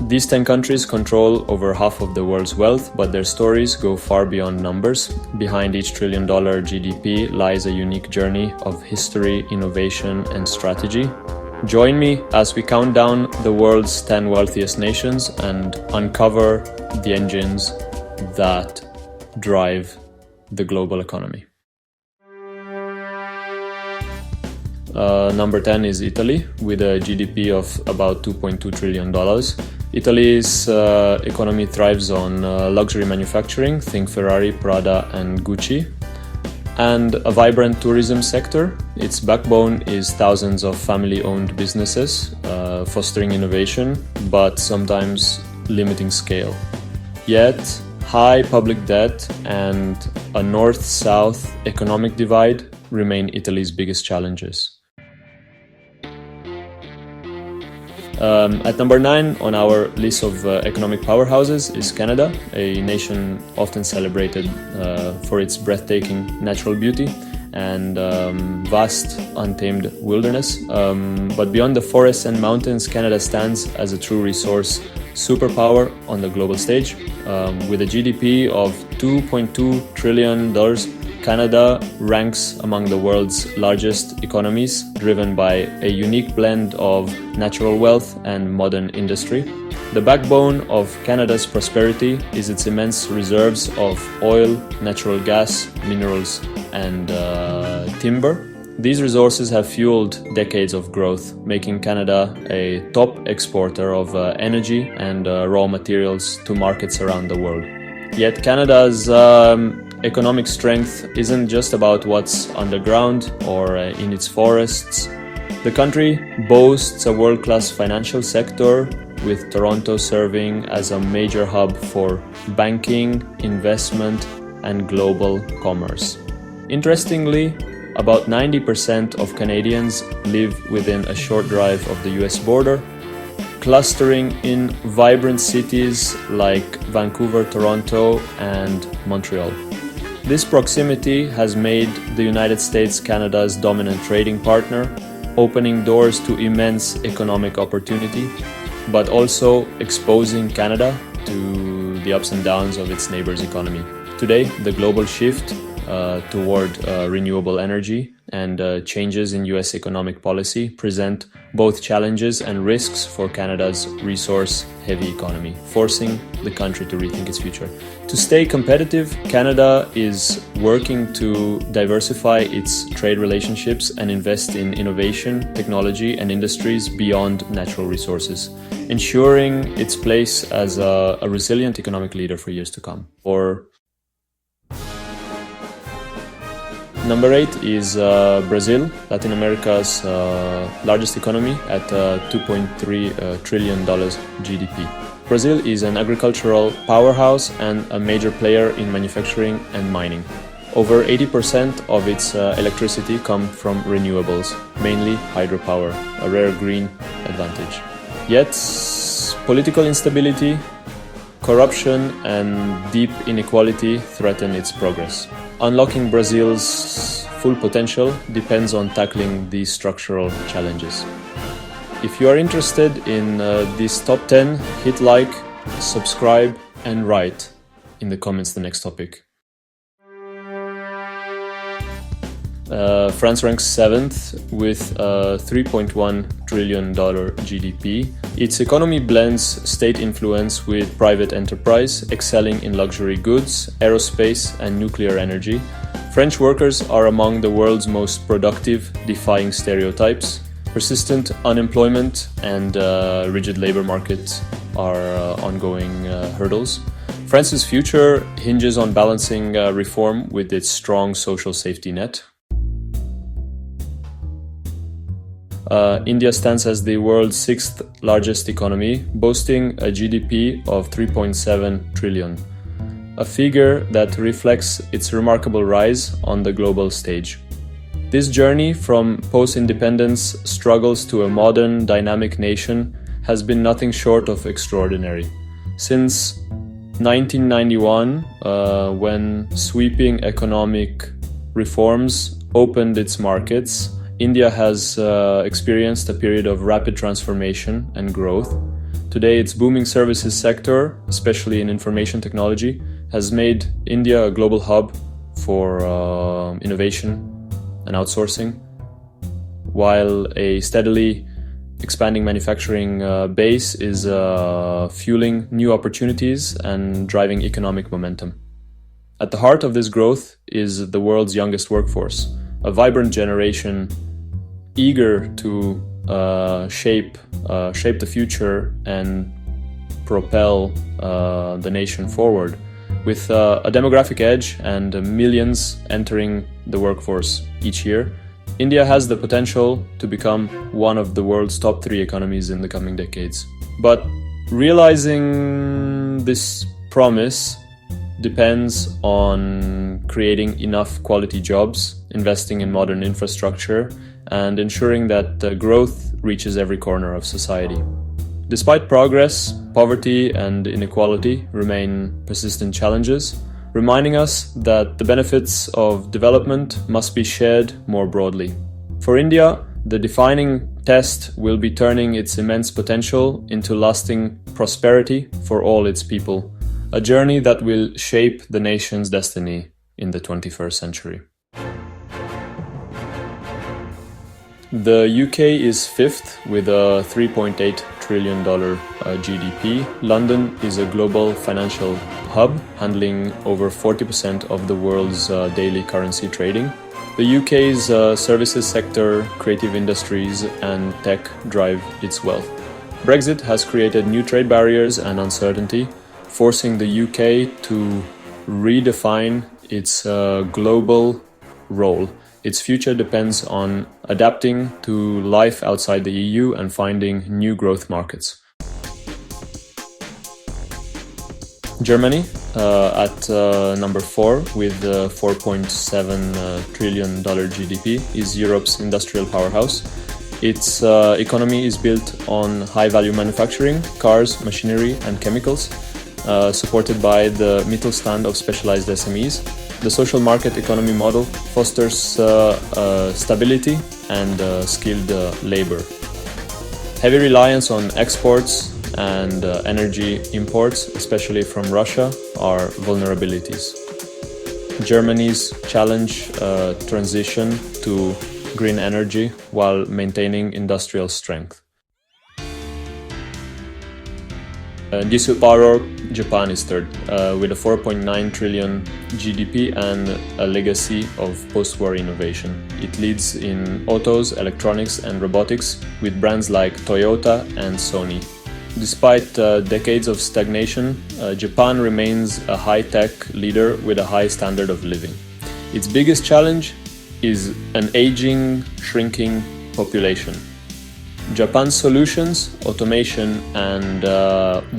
These 10 countries control over half of the world's wealth, but their stories go far beyond numbers. Behind each trillion-dollar GDP lies a unique journey of history, innovation, and strategy. Join me as we count down the world's 10 wealthiest nations and uncover the engines that drive the global economy. Number 10 is Italy, with a GDP of about $2.2 trillion. Italy's economy thrives on luxury manufacturing, think Ferrari, Prada, and Gucci, and a vibrant tourism sector. Its backbone is thousands of family-owned businesses, fostering innovation, but sometimes limiting scale. Yet, high public debt and a north-south economic divide remain Italy's biggest challenges. At number 9 on our list of economic powerhouses is Canada, a nation often celebrated for its breathtaking natural beauty and vast untamed wilderness. But beyond the forests and mountains, Canada stands as a true resource superpower on the global stage. With a GDP of $2.2 trillion, Canada ranks among the world's largest economies, driven by a unique blend of natural wealth and modern industry. The backbone of Canada's prosperity is its immense reserves of oil, natural gas, minerals, and timber. These resources have fueled decades of growth, making Canada a top exporter of energy and raw materials to markets around the world. Yet Canada's economic strength isn't just about what's underground or in its forests. The country boasts a world-class financial sector, with Toronto serving as a major hub for banking, investment, and global commerce. Interestingly, about 90% of Canadians live within a short drive of the US border, clustering in vibrant cities like Vancouver, Toronto, and Montreal. This proximity has made the United States Canada's dominant trading partner, opening doors to immense economic opportunity, but also exposing Canada to the ups and downs of its neighbors' economy. Today, the global shift toward renewable energy and changes in US economic policy present both challenges and risks for Canada's resource-heavy economy, forcing the country to rethink its future. To stay competitive, Canada is working to diversify its trade relationships and invest in innovation, technology, and industries beyond natural resources, ensuring its place as a resilient economic leader for years to come. Number 8 is Brazil, Latin America's largest economy at $2.3 trillion GDP. Brazil is an agricultural powerhouse and a major player in manufacturing and mining. Over 80% of its electricity comes from renewables, mainly hydropower, a rare green advantage. Yet, political instability, corruption, and deep inequality threaten its progress. Unlocking Brazil's full potential depends on tackling these structural challenges. If you are interested in these top 10, hit like, subscribe, and write in the comments the next topic. France ranks 7th with a $3.1 trillion GDP. Its economy blends state influence with private enterprise, excelling in luxury goods, aerospace, and nuclear energy. French workers are among the world's most productive, defying stereotypes. Persistent unemployment and rigid labor markets are ongoing hurdles. France's future hinges on balancing reform with its strong social safety net. India stands as the world's 6th largest economy, boasting a GDP of 3.7 trillion, a figure that reflects its remarkable rise on the global stage. This journey from post-independence struggles to a modern, dynamic nation has been nothing short of extraordinary. Since 1991, when sweeping economic reforms opened its markets, India has experienced a period of rapid transformation and growth. Today, its booming services sector, especially in information technology, has made India a global hub for innovation and outsourcing, while a steadily expanding manufacturing base is fueling new opportunities and driving economic momentum. At the heart of this growth is the world's youngest workforce, a vibrant generation eager to shape the future and propel the nation forward. With a demographic edge and millions entering the workforce each year, India has the potential to become one of the world's top 3 economies in the coming decades. But realizing this promise depends on creating enough quality jobs, investing in modern infrastructure, and ensuring that growth reaches every corner of society. Despite progress, poverty and inequality remain persistent challenges, reminding us that the benefits of development must be shared more broadly. For India, the defining test will be turning its immense potential into lasting prosperity for all its people, a journey that will shape the nation's destiny in the 21st century. The UK is 5th with a $3.8 trillion GDP. London is a global financial hub, handling over 40% of the world's daily currency trading. The UK's services sector, creative industries and tech drive its wealth. Brexit has created new trade barriers and uncertainty, forcing the UK to redefine its global role. Its future depends on adapting to life outside the EU and finding new growth markets. Germany at number 4 with $4.7 trillion GDP is Europe's industrial powerhouse. Its economy is built on high-value manufacturing, cars, machinery and chemicals, supported by the Mittelstand of specialized SMEs. The social market economy model fosters stability and skilled labor. Heavy reliance on exports and energy imports, especially from Russia, are vulnerabilities. Germany's challenge transition to green energy while maintaining industrial strength. This superpower, Japan is 3rd, with a 4.9 trillion GDP and a legacy of post-war innovation. It leads in autos, electronics and robotics with brands like Toyota and Sony. Despite decades of stagnation, Japan remains a high-tech leader with a high standard of living. Its biggest challenge is an aging, shrinking population. Japan's solutions, automation and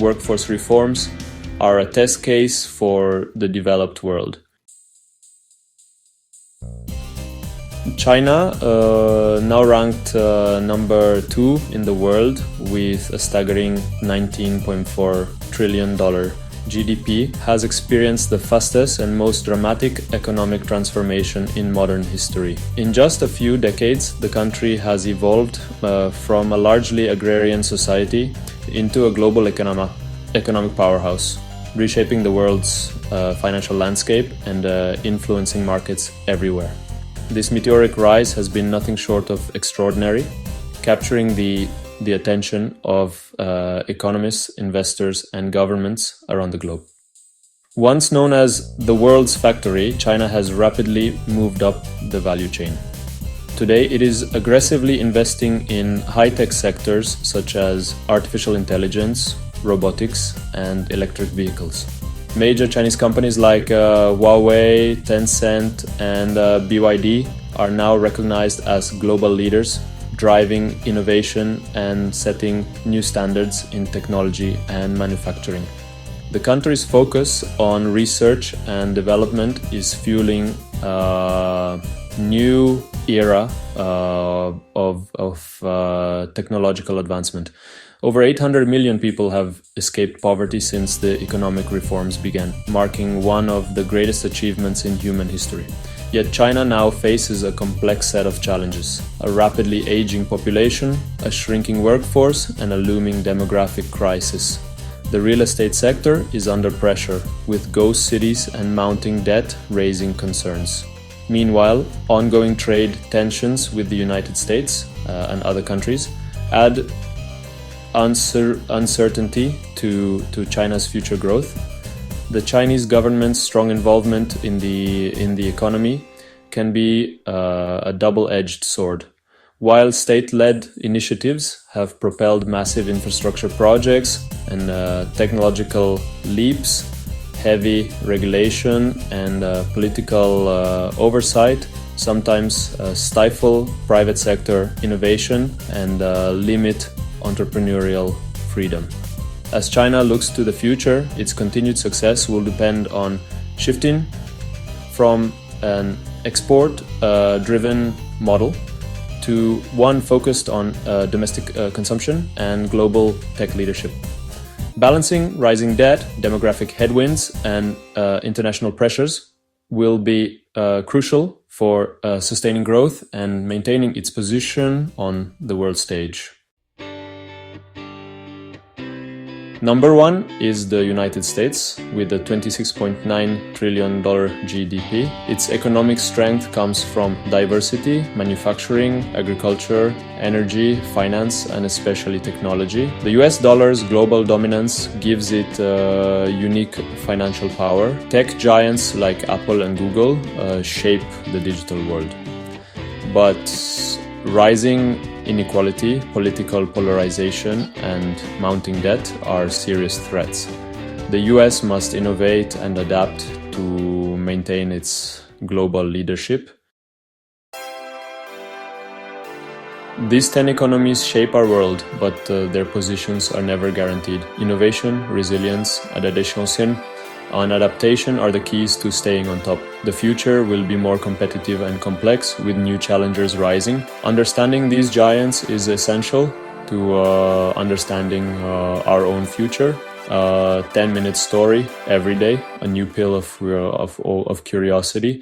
workforce reforms are a test case for the developed world. China, now ranked number 2 in the world with a staggering $19.4 trillion GDP, has experienced the fastest and most dramatic economic transformation in modern history. In just a few decades, the country has evolved from a largely agrarian society into a global economic powerhouse, reshaping the world's financial landscape and influencing markets everywhere. This meteoric rise has been nothing short of extraordinary, capturing the attention of economists, investors and governments around the globe. Once known as the world's factory, China has rapidly moved up the value chain. Today, it is aggressively investing in high-tech sectors such as artificial intelligence, robotics and electric vehicles. Major Chinese companies like Huawei, Tencent and BYD are now recognized as global leaders, driving innovation and setting new standards in technology and manufacturing. The country's focus on research and development is fueling a new era of technological advancement. Over 800 million people have escaped poverty since the economic reforms began, marking one of the greatest achievements in human history. Yet China now faces a complex set of challenges: a rapidly aging population, a shrinking workforce, and a looming demographic crisis. The real estate sector is under pressure, with ghost cities and mounting debt raising concerns. Meanwhile, ongoing trade tensions with the United States and other countries add uncertainty to China's future growth. The Chinese government's strong involvement in the economy can be a double-edged sword. While state-led initiatives have propelled massive infrastructure projects and technological leaps, heavy regulation and political oversight sometimes stifle private sector innovation and limit entrepreneurial freedom. As China looks to the future, its continued success will depend on shifting from an export-driven model to one focused on domestic consumption and global tech leadership. Balancing rising debt, demographic headwinds, and international pressures will be crucial for sustaining growth and maintaining its position on the world stage. Number one is the United States, with a $26.9 trillion GDP. Its economic strength comes from diversity, manufacturing, agriculture, energy, finance, and especially technology. The US dollar's global dominance gives it unique financial power. Tech giants like Apple and Google shape the digital world. But rising inequality, political polarization, and mounting debt are serious threats. The US must innovate and adapt to maintain its global leadership. These 10 economies shape our world, but their positions are never guaranteed. Innovation, resilience, adaptation, and adaptation are the keys to staying on top. The future will be more competitive and complex, with new challengers rising. Understanding these giants is essential to understanding our own future. 10-minute story every day, a new pill of curiosity